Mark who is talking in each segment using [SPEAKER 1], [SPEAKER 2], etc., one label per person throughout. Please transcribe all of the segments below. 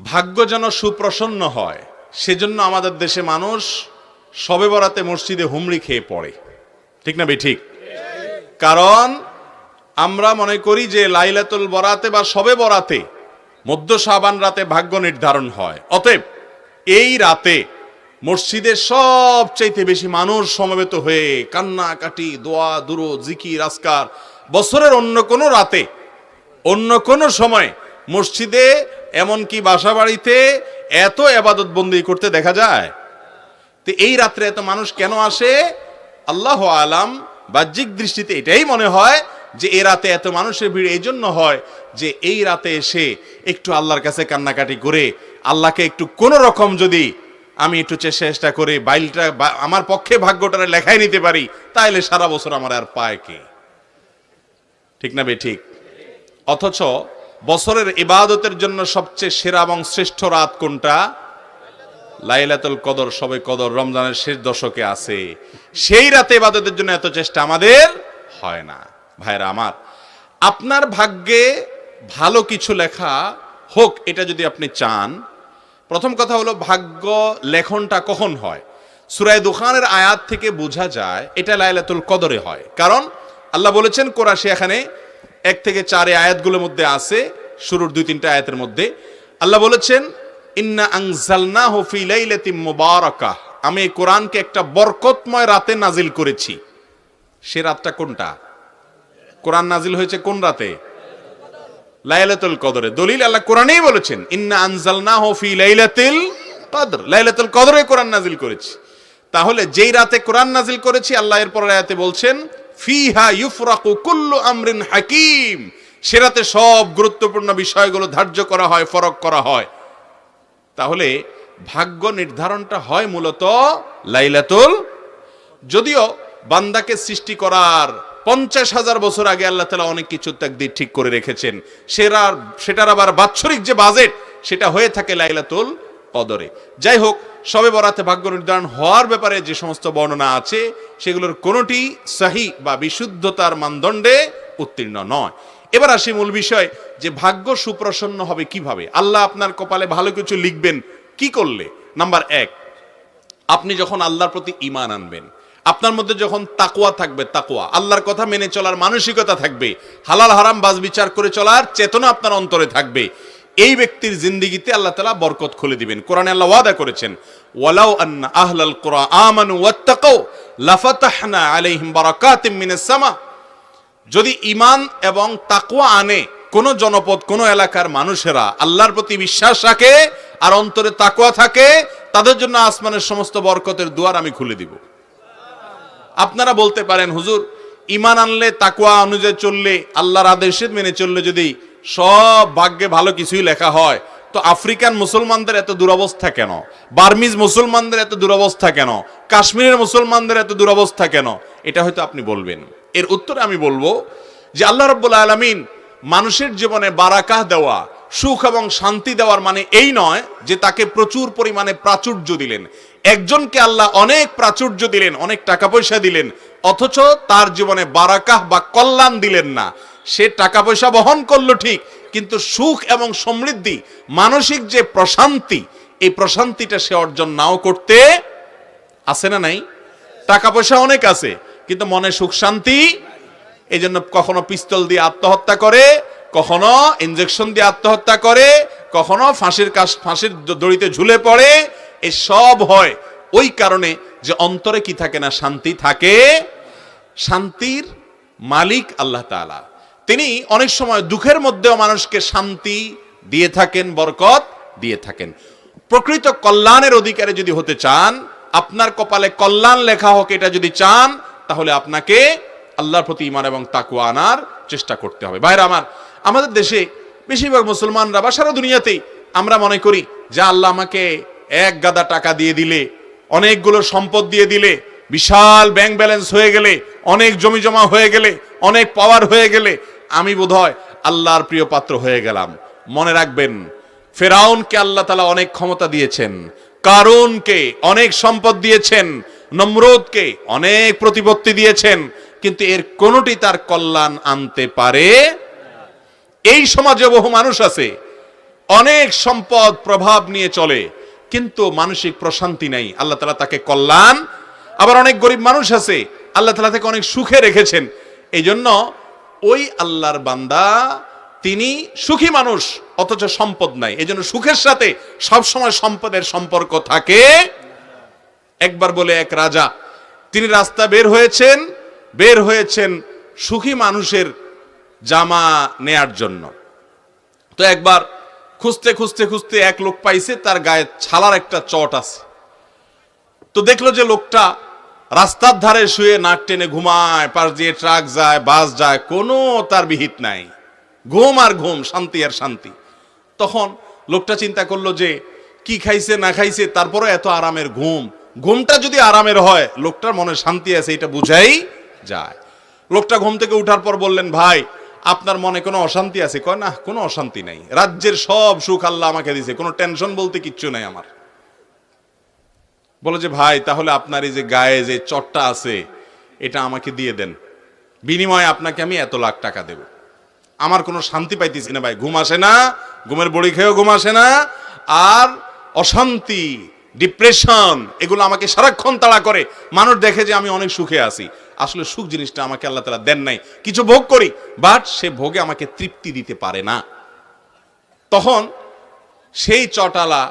[SPEAKER 1] ভাগ্য যেন সুপ্রসন্ন হয় সেজন্য আমাদের দেশে মানুষ শবে বরাতে মসজিদে হুমড়ি খেয়ে পড়ে, ঠিক না ঠিক? কারণ আমরা মনে করি যে লাইলাতুল বরাতে বা শবে বরাতে মধ্য শাবান রাতে ভাগ্য নির্ধারণ হয়। অতএব এই রাতে মসজিদে সবচাইতে বেশি মানুষ সমবেত হয়ে কান্নাকাটি, দোয়া দুরূদ, জিকির আজকার বছরের অন্য কোনো রাতে অন্য কোনো সময় মসজিদে এমনকি বাসা বাড়িতে এত ইবাদত বন্দি করতে দেখা যায়। তো এই রাত্রে এত মানুষ কেন আসে? আল্লাহু আলাম, বাহ্যিক দৃষ্টিতে এটাই মনে হয় যে এই রাতে এত মানুষের ভিড় এই জন্য হয় যে এই রাতে এসে একটু আল্লাহর কাছে কান্নাকাটি করে আল্লাহকে একটু কোন রকম যদি আমি একটু চেষ্টা করে বাইলটা আমার পক্ষে ভাগ্যটারে লেখাই নিতে পারি, তাইলে সারা বছর আমার আর পায় কে, ঠিক না ঠিক? অথচ বছরের ইবাদতের জন্য সবচেয়ে সেরা এবং শ্রেষ্ঠ রাত কোনটা? লাইলাতুল কদর, শবে কদর রমজানের শেষ দশকে আছে। সেই রাতে ইবাদতের জন্য এত চেষ্টা আমাদের হয় না। ভাইরা আমার, আপনার ভাগ্যে ভালো কিছু লেখা হোক এটা যদি আপনি চান, প্রথম কথা হলো ভাগ্য লেখনটা কখন হয়? সূরা দুখানের আয়াত থেকে বোঝা যায় এটা লাইলাতুল কদরে হয়। কারণ আল্লাহ বলেছেন কোরআশে, এখানে 1 থেকে 4 আয়াতগুলোর মধ্যে আছে, শুরুর 2-3টা আয়াতের মধ্যে আল্লাহ বলেছেন ইন্না আনজালনাহু ফি লাইলাতিন মুবারাকাহ, আমি এই কোরআনকে একটা বরকতময় রাতে নাজিল করেছি। সে রাতটা কোনটা? কোরআন নাজিল হয়েছে কোন রাতে? লাইলাতুল কদরে। দলিল আল্লাহ কোরআনেই বলেছেন ইন্না আনজালনাহু ফি লাইলাতিল কদর, লাইলাতুল কদরে কোরআন নাজিল করেছি। তাহলে যেই রাতে কোরআন নাজিল করেছি, আল্লাহ এর পরের আয়াতে বলছেন ফিহা ইউফরাকু কুল্লু আমরিন হাকিম, সে রাতে সব গুরুত্বপূর্ণ বিষয়গুলো ধার্য করা হয়, ফরক করা হয়। তাহলে ভাগ্য নির্ধারণটা হয় মূলত লাইলাতুল, যদিও বান্দাকে সৃষ্টি করার 50,000 বছর আগে আল্লাহ তাআলা অনেক কিছু তাকদীর ঠিক করে রেখেছেন। সেটার আবার বাৎসরিক যে বাজেট সেটা হয়ে থাকে লাইলাতুল কদরে। যাই হোক, শবে বরাতে ভাগ্য নির্ধারণ হওয়ার ব্যাপারে যে সমস্ত বর্ণনা আছে সেগুলোর কোনোটি সহি বা বিশুদ্ধতার মানদণ্ডে উত্তীর্ণ নয়। এবার আসি মূল বিষয় যে ভাগ্য সুপ্রসন্ন হবে কিভাবে। আল্লাহ আপনার কপালে ভালো কিছু লিখবেন কি করলে? নাম্বার 1, আপনি যখন আল্লাহর প্রতি ঈমান আনবেন, আপনার মধ্যে যখন তাকওয়া থাকবে, তাকওয়া আল্লাহর কথা মেনে চলার মানসিকতা থাকবে, হালাল হারাম বাজ বিচার করে চলার চেতনা আপনার অন্তরে থাকবে, এই ব্যক্তির জিন্দেগিতে আল্লাহ তাআলা বরকত খুলে দিবেন। কোরআনে আল্লাহ ওয়াদা করেছেন ওয়ালাউ আন্না আহলাল কুরআ আমানু ওয়াত্তাকাউ লাফাতাহনা আলাইহিম বারাকাতিম মিনাস সামা, যদি ঈমান এবং তাকওয়া আনে কোন জনপদ, কোন এলাকার মানুষেরা আল্লাহর প্রতি বিশ্বাস রাখে আর অন্তরে তাকওয়া থাকে, তাদের জন্য আসমানের সমস্ত বরকতের দুয়ার আমি খুলে দিব। আপনারা বলতে পারেন হুজুর, ঈমান আনলে তাকওয়া অনুযায়ী চললে, আল্লাহর আদেশ মেনে চললে যদি সব ভাগ্যে ভালো কিছুই লেখা হয়, তো আফ্রিকান মুসলমানদের এত দুরবস্থা কেন? বার্মিজ মুসলমানদের এত দুরবস্থা কেন? কাশ্মীরের মুসলমানদের এত দুরবস্থা কেন? এটা হয়তো আপনি বলবেন। এর উত্তরে আমি বলবো যে আল্লাহ রাব্বুল আলামিন মানুষের জীবনে বারাকাহ দেওয়া, সুখ এবং শান্তি দেওয়ার মানে এই নয় যে তাকে প্রচুর পরিমাণে প্রাচুর্য দিলেন। একজনকে আল্লাহ অনেক প্রাচুর্য দিলেন, অনেক টাকা পয়সা দিলেন, অথচ তার জীবনে বারাকাহ বা কল্যাণ দিলেন না। সে টাকা পয়সা বহন করলো ঠিক, কিন্তু সুখ এবং সমৃদ্ধি, মানসিক যে প্রশান্তি, এই প্রশান্তিটা সে অর্জন নাও করতে আছে না নাই? টাকা পয়সা অনেক আছে কিন্তু মনে সুখ শান্তি, এই জন্য কখনো পিস্তল দিয়ে আত্মহত্যা করে, কখনো ইনজেকশন দিয়ে আত্মহত্যা করে, কখনো ফাঁসির দড়িতে ঝুলে পড়ে। এই সব হয় ওই কারণে যে অন্তরে কি থাকে না, শান্তি থাকে। শান্তির মালিক আল্লাহ তাআলা, তিনি অনেক সময় দুঃখের মধ্যেও মানুষকে শান্তি দিয়ে থাকেন, বরকত দিয়ে থাকেন। প্রকৃত কল্যাণের অধিকারী যদি হতে চান, আপনার কপালে কল্যাণ লেখা হোক এটা যদি চান, তাহলে আপনাকে আল্লাহর প্রতি ঈমান এবং তাকওয়া আনার চেষ্টা করতে হবে। ভাইরা আমার, আমাদের দেশে বেশিরভাগ মুসলমানরা বা সারা দুনিয়াতেই আমরা মনে করি যে আল্লাহ আমাকে এক গাদা টাকা দিয়ে দিলে, অনেকগুলো সম্পদ দিয়ে দিলে, বিশাল ব্যাংক ব্যালেন্স হয়ে গেলে, অনেক জমি জমা হয়ে গেলে, অনেক পাওয়ার হয়ে গেলে আমি বোধহয় আল্লাহর প্রিয় পাত্র হয়ে গেলাম। মনে রাখবেন, ফেরাউনকে আল্লাহ তাআলা অনেক ক্ষমতা দিয়েছেন, কারুনকে অনেক সম্পদ দিয়েছেন, নমরুদকে অনেক প্রতিপত্তি দিয়েছেন, কিন্তু এর কোনোটি তার কল্যাণ আনতে পারে। এই সমাজে বহু মানুষ আছে অনেক সম্পদ প্রভাব নিয়ে চলে, কিন্তু মানসিক প্রশান্তি নাই, আল্লাহ তাআলা তাকে কল্যাণ। আবার অনেক গরিব মানুষ আছে, আল্লাহ তাআলা তাকে অনেক সুখে রেখেছেন। এই জন্য ওই আল্লাহর বান্দা তিনি সুখী মানুষ, অথচ সম্পদ নাই। এই জন্য সুখের সাথে সবসময় সম্পদের সম্পর্ক থাকে। একবার বলে এক রাজা, তিনি রাস্তা বের হয়েছেন সুখী মানুষের জামা নেয়ার জন্য। তো একবার খুঁজতে খুঁজতে খুঁজতে এক লোক পাইছে, তার গায়ে ছালার একটা চট আছে। তো দেখলো যে লোকটা রাস্তার ধারে শুয়ে নাক টেনে ঘুমায়, পাশ দিয়ে ট্রাক যায়, বাস যায়, কোনো তার বিহিত নাই, ঘুম আর ঘুম, শান্তি আর শান্তি। তখন লোকটা চিন্তা করলো যে কি খাইছে না খাইছে, তারপরে এত আরামের ঘুমটা যদি আরামের হয়, লোকটার মনে শান্তি আছে, এটা বুঝাই যায়। লোকটা ঘুম থেকে উঠার পর বললেন, ভাই আপনার মনে কোনো অশান্তি আছে? কয়, না, কোনো অশান্তি নাই, রাজ্যের সব সুখ আল্লাহ আমাকে দিয়েছে, কোনো টেনশন বলতে কিচ্ছু নাই আমার। বলে যে ভাই, তাহলে আপনার এই যে গায়ে যে চটটা আছে, এটা আমাকে দিয়ে দেন, বিনিময়ে আপনাকে আমি এত লাখ টাকা দেব। আমার কোনো শান্তি পাইতেছি না ভাই, ঘুম আসে না, ঘুমের বড়ি খেয়েও ঘুম আসে না, আর অশান্তি, ডিপ্রেশন, এগুলো আমাকে সারাক্ষণ তাড়া করে। মানুষ দেখে যে আমি অনেক সুখে আছি, আসলে সুখ জিনিসটা আমাকে আল্লাহ তাআলা দেন নাই। কিছু ভোগ করি, বাট সে ভোগে আমাকে তৃপ্তি দিতে পারে না। তখন সেই চটালা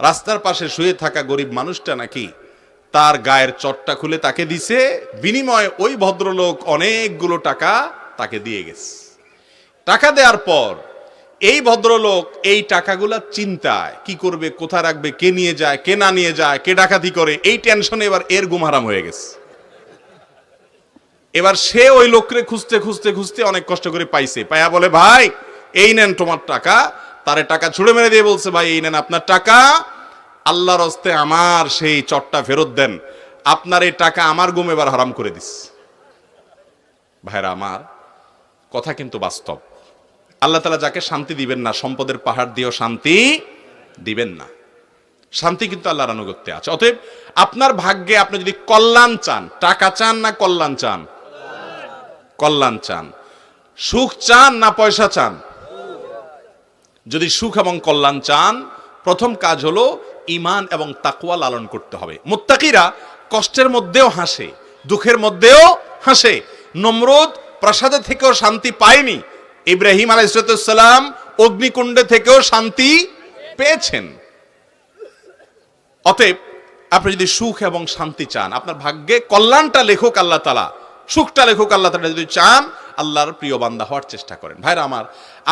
[SPEAKER 1] রাস্তার পাশে শুয়ে থাকা গরিব মানুষটা নাকি তার গায়ের চটটা খুলে তাকে দিছে, বিনিময়ে ওই ভদ্রলোক অনেকগুলো টাকা তাকে দিয়ে গেছে। টাকা দেওয়ার পর এই ভদ্রলোক এই টাকাগুলা চিন্তায়, কি করবে, কোথায় রাখবে, কে নিয়ে যায়, কে না নিয়ে যায়, কে ডাকাতি করে, এই টেনশনে এবার এর ঘুম হারাম হয়ে গেছে। এবার সে ওই লোকরে খুঁজতে খুঁজতে খুঁজতে অনেক কষ্ট করে পাইছে, পায়া বলে, ভাই এই নেন তোমার টাকা। তারে টাকা ছুড়ে মেরে দিয়ে বলছে, ভাই এই নেন আপনার টাকা, আল্লাহর হস্তে আমার সেই চটটা ফেরত দেন, আপনার এই টাকা আমার ঘুম এবার হারাম করে দিস। ভাইরা আমার, কথা কিন্তু বাস্তব। আল্লাহ তাআলা যাকে শান্তি দিবেন না, সম্পদের পাহাড় দিয়েও শান্তি দিবেন না। শান্তি কিন্তু আল্লাহর আনুগত্যে আছে। অতএব আপনার ভাগ্যে আপনি যদি কল্যাণ চান, টাকা চান না কল্যাণ চান? কল্যাণ চান। সুখ চান না পয়সা চান? যদি সুখ এবং কল্যাণ চান, প্রথম কাজ হলো ঈমান এবং তাকওয়া লালন করতে হবে। মুত্তাকিরা কষ্টের মধ্যেও হাসে, দুঃখের মধ্যেও হাসে। নমরুদ প্রাসাদে থেকেও শান্তি পায়নি, ইব্রাহিম আলাইহিস সালাম অগ্নিকুণ্ডে থেকেও শান্তি পেয়েছেন। অতএব আপনি যদি সুখ এবং শান্তি চান, আপনার ভাগ্যে কল্যাণটা লেখক আল্লাহ তাআলা, সুখটা লেখক আল্লাহ তাআলা, যদি চান আল্লাহর প্রিয় বান্দা হওয়ার চেষ্টা করেন। ভাইরা আমার,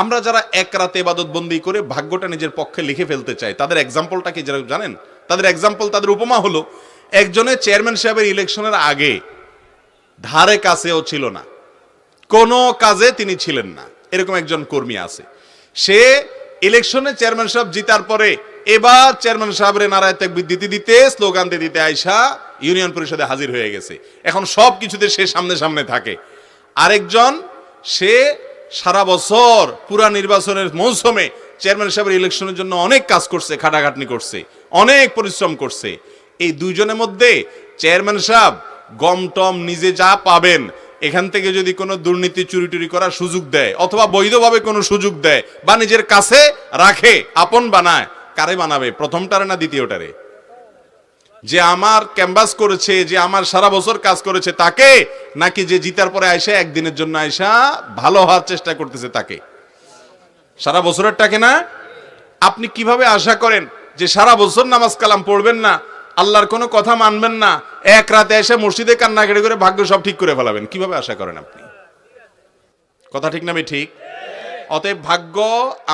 [SPEAKER 1] আমরা যারা এক রাতে ইবাদত বন্দি করে ভাগ্যটা নিজের পক্ষে লিখে ফেলতে চাই, তাদের এক্সাম্পলটা কি জানেন? তাদের এক্সাম্পল, তাদের উপমা হলো, একজনের চেয়ারম্যান সাহেবের ইলেকশনের আগে ধারে কাছেও ছিল না, কোনো কাজে তিনি ছিলেন না, এরকম একজন কর্মী আছে। সে ইলেকশনে চেয়ারম্যান সাহেব জিতার পরে এবার চেয়ারম্যান সাহেবের নারায় তাকবীর দিতে দিতে, স্লোগান দিতে দিতে আয়সা ইউনিয়ন পরিষদে হাজির হয়ে গেছে। এখন সব কিছুতে সে সামনে সামনে থাকে। আরেকজন, সে সারা বছর পুরা নির্বাচনের মৌসুমে চেয়ারম্যান সাহেবের ইলেকশনের জন্য অনেক কাজ করছে, খাটাখাটনি করছে, অনেক পরিশ্রম করছে। এই দুইজনের মধ্যে চেয়ারম্যান সাহেব গম টম নিজে যা পাবেন, এখান থেকে যদি কোনো দুর্নীতি চুরি টুরি করার সুযোগ দেয়, অথবা বৈধভাবে কোনো সুযোগ দেয়, বা নিজের কাছে রাখে, আপন বানায়, কারে বানাবে? প্রথমটারে না দ্বিতীয়টারে? যে আমার ক্যাম্পাস করেছে, যে আমার সারা বছর কাজ করেছে তাকে, নাকি যে জিতার পরে আয়সা একদিনের জন্য আয়সা ভালো হওয়ার চেষ্টা করতেছে তাকে? সারা বছরেরটাকে না? আপনি কিভাবে আশা করেন যে সারা বছর নামাজ কালাম পড়বেন না, আল্লাহর কোনো কথা মানবেন না, এক রাতে এসে মসজিদে কান্নাকাটি করে ভাগ্য সব ঠিক করে ফেলাবেন? কিভাবে আশা করেন আপনি? কথা ঠিক না? ঠিক। অতএব ভাগ্য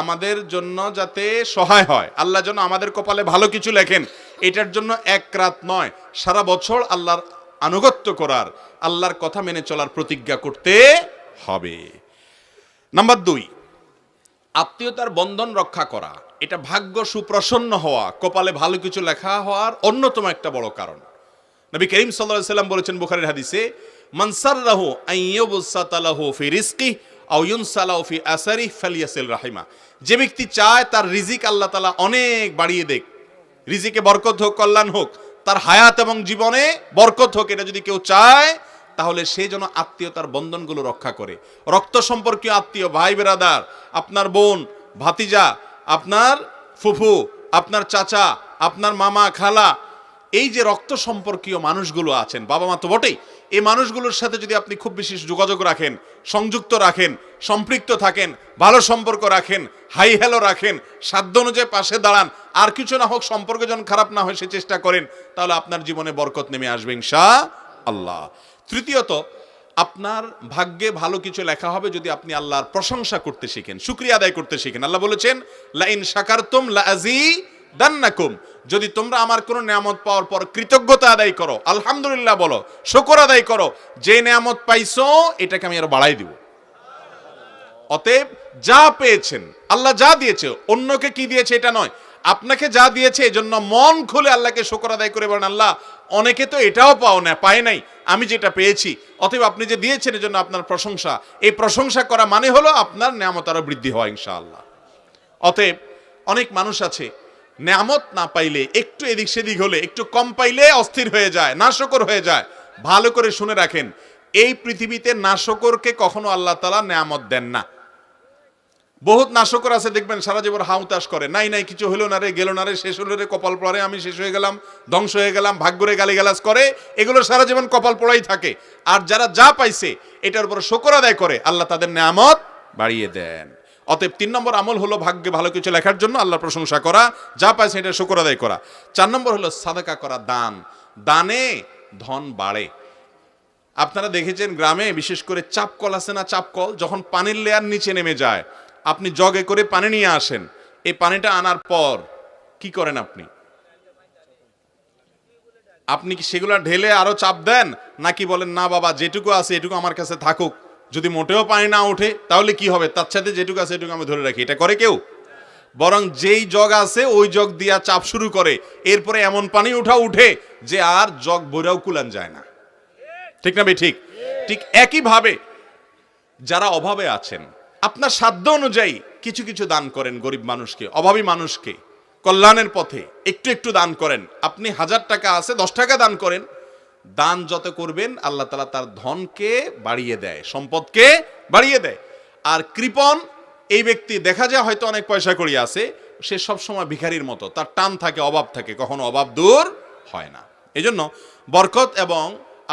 [SPEAKER 1] আমাদের জন্য যাতে সহায় হয়, আল্লাহ যেন আমাদের কপালে ভালো কিছু লেখেন, এটার জন্য এক রাত নয়, সারা বছর আল্লাহর আনুগত্য করার, আল্লাহর কথা মেনে চলার প্রতিজ্ঞা করতে হবে। নাম্বার 2, আত্মীয়তার বন্ধন রক্ষা করা। এটা ভাগ্য সুপ্রসন্ন হওয়া, কপালে ভালো কিছু লেখা হওয়ার অন্যতম একটা বড় কারণ। নবী করিম সাল্লাল্লাহু আলাইহি সাল্লাম বলেছেন বুখারীর হাদিসে, মান সাররাহু আন ইউবসাতা লাহু ফি রিজকি আও ইউনসালাহু ফি আসারি ফালিয়াসিল রাহিমা। যে ব্যক্তি চায় তার রিজিক আল্লাহ তাআলা অনেক বাড়িয়ে দেখ, রিজিকে বরকত হোক, কল্যাণ হোক, তার হায়াত এবং জীবনে বরকত হোক, এটা যদি কেউ চায়, তাহলে সে যেন আত্মীয়তার বন্ধনগুলো রক্ষা করে। রক্ত সম্পর্কীয় আত্মীয়, ভাই বেরাদার, আপনার বোন, ভাতিজা, আপনার ফুফু, আপনার চাচা, আপনার মামা, খালা, এই যে রক্ত সম্পর্কীয় মানুষগুলো আছেন, বাবা মা তো বটেই, এই মানুষগুলোর সাথে যদি আপনি খুব বেশি যোগাযোগ রাখেন, সংযুক্ত রাখেন, সম্পৃক্ত থাকেন, ভালো সম্পর্ক রাখেন, হাই হ্যালো রাখেন, সাধ্য অনুযায়ী পাশে দাঁড়ান, আর কিছু না হোক সম্পর্ক যেন খারাপ না হয় সে চেষ্টা করেন, তাহলে আপনার জীবনে বরকত নেমে আসবে ইনশাআল্লাহ। তৃতীয়ত, আপনার ভাগ্যে ভালো কিছু লেখা হবে যদি আপনি আল্লাহর প্রশংসা করতে শিখেন, শুকরিয়া আদায় করতে শিখেন। আল্লাহ বলেছেন, লা ইন শাকারতুম লা আযীদান্নাকুম, যদি তোমরা আমার কোনো নিয়ামত পাওয়ার পর কৃতজ্ঞতা আদায় করো, আলহামদুলিল্লাহ বলো, শুকর আদায় করো, যে নিয়ামত পাইছো এটাকে আমি আরো বাড়াই দিব। অতএব যা পেয়েছেন, আল্লাহ যা দিয়েছে, অন্যকে কি দিয়েছে এটা নয়, আপনাকে যা দিয়েছে এজন্য মন খুলে আল্লাহকে শুকর আদায় করে বলেন, আল্লাহ অনেকে তো এটাও পায় নাই, আমি যেটা পেয়েছি, অতএব আপনি যে দিয়েছেন এজন্য আপনার প্রশংসা। এই প্রশংসা করা মানে হলো আপনার নিয়ামত আরো বৃদ্ধি হয় ইনশাআল্লাহ। অতএব অনেক মানুষ আছে নিয়ামত না পাইলে, একটু এদিক সেদিক হলে, একটু কম পাইলে অস্থির হয়ে যায়, নাশকর হয়ে যায়। ভালো করে শুনে রাখেন, এই পৃথিবীতে নাশকরকে কখনো আল্লাহ তাআলা নিয়ামত দেন না। বহুত নাশকর আছে দেখবেন সারা জীবন হাউতাস করে, নাই নাই কিছু হলো না রে, গেল না রে, শেষ হলো রে, কপাল পড়ে, আমি শেষ হয়ে গেলাম, ধ্বংস হয়ে গেলাম, ভাগ্যরে গালিগালাজ করে, এগুলো সারা জীবন কপাল পড়াই থাকে। আর যারা যা পাইছে এটার উপর শুকর আদায় করে, আল্লাহ তাদের নিয়ামত বাড়িয়ে দেন। অতএব 3 নম্বর আমল হলো ভাগ্যে ভালো কিছু লেখার জন্য আল্লাহর প্রশংসা করা, যা পাইছে এটা শুকর আদায় করা। 4 নম্বর হলো সাদাকা করা, দান। দানে ধন বাড়ে। আপনারা দেখেছেন গ্রামে বিশেষ করে চাপকল আছে না, চাপকল যখন পানির লেয়ার নিচে নেমে যায়, আপনি জগে করে পানি নিয়ে আসেন, এই পানিটা আনার পর কি করেন আপনি কি সেগুলা ঢেলে আরো চাপ দেন, নাকি বলেন না বাবা যেটুকু আছে এটুকু আমার কাছে থাকুক, যদি মোটেও পানি না ওঠে তাহলে কি হবে, তার সাথে যেটুকু আছে এটুকু আমি ধরে রাখি, এটা করে কেউ? বরং যেই জগ আছে ওই জগ দিয়া চাপ শুরু করে, এরপরে এমন পানি উঠে যে আর জগ বইরাও কুলান যায় না। ঠিক না ভাই? ঠিক ঠিক একইভাবে যারা অভাবে আছেন, আপনার সাধ্য অনুযায়ী কিছু কিছু দান করেন, গরিব মানুষকে, অভাবী মানুষকে কল্যাণের পথে একটু একটু দান করেন। আপনি 1000 টাকা আছে, 10 টাকা দান করেন। দান যত করবেন আল্লাহ তাআলা তার ধনকে বাড়িয়ে দেয়, সম্পদকে বাড়িয়ে দেয়। আর কৃপণ এই ব্যক্তি দেখা যায় হয়তো অনেক পয়সা করি আছে, সে সবসময় ভিখারির মতো, তার টান থাকে, অভাব থাকে, কখনো অভাব দূর হয় না। এই জন্য বরকত এবং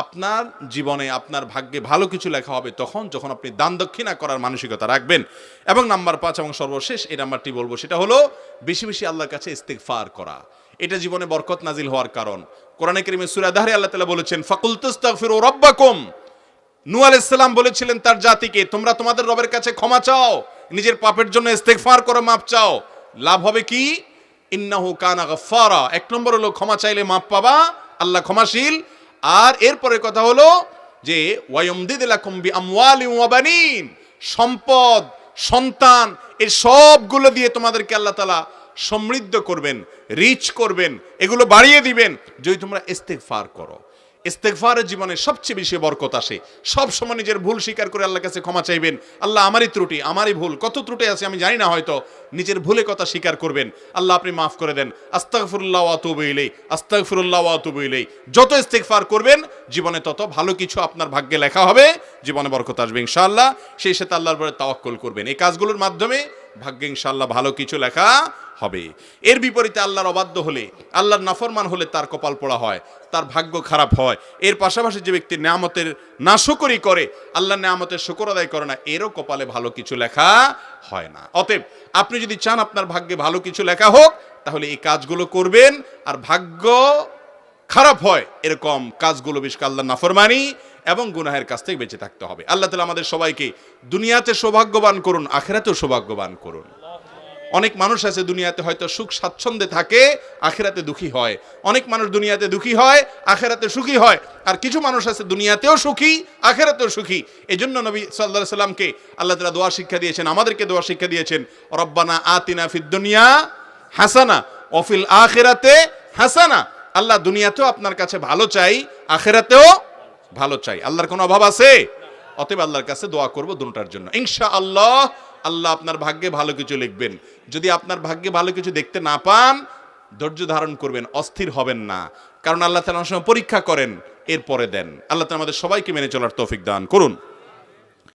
[SPEAKER 1] আপনার জীবনে আপনার ভাগ্যে ভালো কিছু লেখা হবে তখন যখন আপনি দান দক্ষিণা করার মানসিকতা রাখবেন। এবং নাম্বার 5 এবং সর্বশেষ এই নাম্বারটি বলবো, সেটা হলো বেশি বেশি আল্লাহর কাছে ইস্তিগফার করা। এটা জীবনে বরকত নাজিল হওয়ার কারণ। কোরআনে কারীমে সূরা দাহরে আল্লাহ তাআলা বলেছেন, ফাকুল তাস্তাগফিরু রাব্বাকুম। নূহ আলাইহিস সালাম বলেছিলেন তার জাতিকে, তোমরা তোমাদের রবের কাছে ক্ষমা চাও, নিজের পাপের জন্য ইস্তিগফার করো, মাপ চাও। লাভ হবে কি? ইন্নাহু কানা গাফফারা। 1 নম্বর হলো ক্ষমা চাইলে মাপ পাবা, আল্লাহ ক্ষমাশীল। আর এরপরে কথা হলো যে ওয়ায়ুমদিদু লাকুম বিআমওয়ালিন ওয়া বানিন, সম্পদ, সন্তান, এই সবগুলো দিয়ে তোমাদেরকে আল্লাহ তাআলা সমৃদ্ধ করবেন, রিচ করবেন, এগুলো বাড়িয়ে দিবেন যদি তোমরা ইস্তিগফার করো। ইস্তিগফারের জীবনে সবচেয়ে বেশি বরকত আসে। সব সময় নিজের ভুল স্বীকার করে আল্লাহর কাছে ক্ষমা চাইবেন, আল্লাহ আমারই ত্রুটি, আমারই ভুল, কত ত্রুটি আছে আমি জানি না, হয়তো নিজের ভুলে কথা স্বীকার করবেন, আল্লাহ আপনি মাফ করে দেন, আস্তাগফিরুল্লাহ ওয়া আতুবু ইলাইহি, আস্তাগফিরুল্লাহ ওয়া আতুবু ইলাইহি। যত ইস্তিগফার করবেন জীবনে তত ভালো কিছু আপনার ভাগ্যে লেখা হবে, জীবনে বরকত আসবে ইনশাআল্লাহ। সেই সাথে আল্লাহর উপরে তাওয়াক্কুল করবেন, এই কাজগুলোর মাধ্যমে ভাগ্যে ইনশাআল্লাহ ভালো কিছু লেখা হবে। এর বিপরীতে আল্লাহর অবাধ্য হলে, আল্লাহর নাফরমান হলে তার কপাল পোড়া হয়, তার ভাগ্য খারাপ হয়। এর পাশাপাশি যে ব্যক্তি নিয়ামতের নাশকরি করে, আল্লাহর নিয়ামতের শুকর আদায় করে না, এরও কপালে ভালো কিছু লেখা হয় না। অতএব আপনি যদি চান আপনার ভাগ্যে ভালো কিছু লেখা হোক, তাহলে এই কাজগুলো করবেন। আর ভাগ্য খারাপ হয় এরকম কাজগুলো বেশ আল্লাহর নাফরমানি এবং গুনাহের কাছ থেকে বেঁচে থাকতে হবে। আল্লাহ তাআলা আমাদের সবাইকে দুনিয়াতে সৌভাগ্যবান করুন, আখিরাতেও সৌভাগ্যবান করুন। অনেক মানুষ আছে দুনিয়াতে হয়তো সুখ স্বাচ্ছন্দ্যে থাকে, আখিরাতে দুঃখী হয়। অনেক মানুষ দুনিয়াতে দুঃখী হয়, আখিরাতে সুখী হয়। আর কিছু মানুষ আছে দুনিয়াতেও সুখী, আখিরাতেও সুখী। এজন্য নবী সাল্লাল্লাহু আলাইহি সাল্লামকে আল্লাহ তাআলা দোয়া শিক্ষা দিয়েছেন, আমাদেরকে দোয়া শিক্ষা দিয়েছেন, রব্বানা আতিনা ফিদ দুনিয়া হাসানা ওয়া ফিল আখিরাতে হাসানা। আল্লাহ দুনিয়াতেও আপনার কাছে ভালো চাই, আখিরাতেও ভালো চাই। আল্লাহর কোনো অভাব আছে? অতএব আল্লাহর কাছে দোয়া করব দুটোটার জন্য ইনশাআল্লাহ। আল্লাহ আপনার ভাগ্যে ভালো কিছু লিখবেন। যদি আপনার ভাগ্যে ভালো কিছু দেখতে না পান, ধৈর্য ধারণ করবেন, অস্থির হবেন না, কারণ আল্লাহ তাআলা অনেক সময় পরীক্ষা করেন, এরপরে দেন। আল্লাহ তাআলা আমাদের সবাইকে মেনে চলার তৌফিক দান করুন।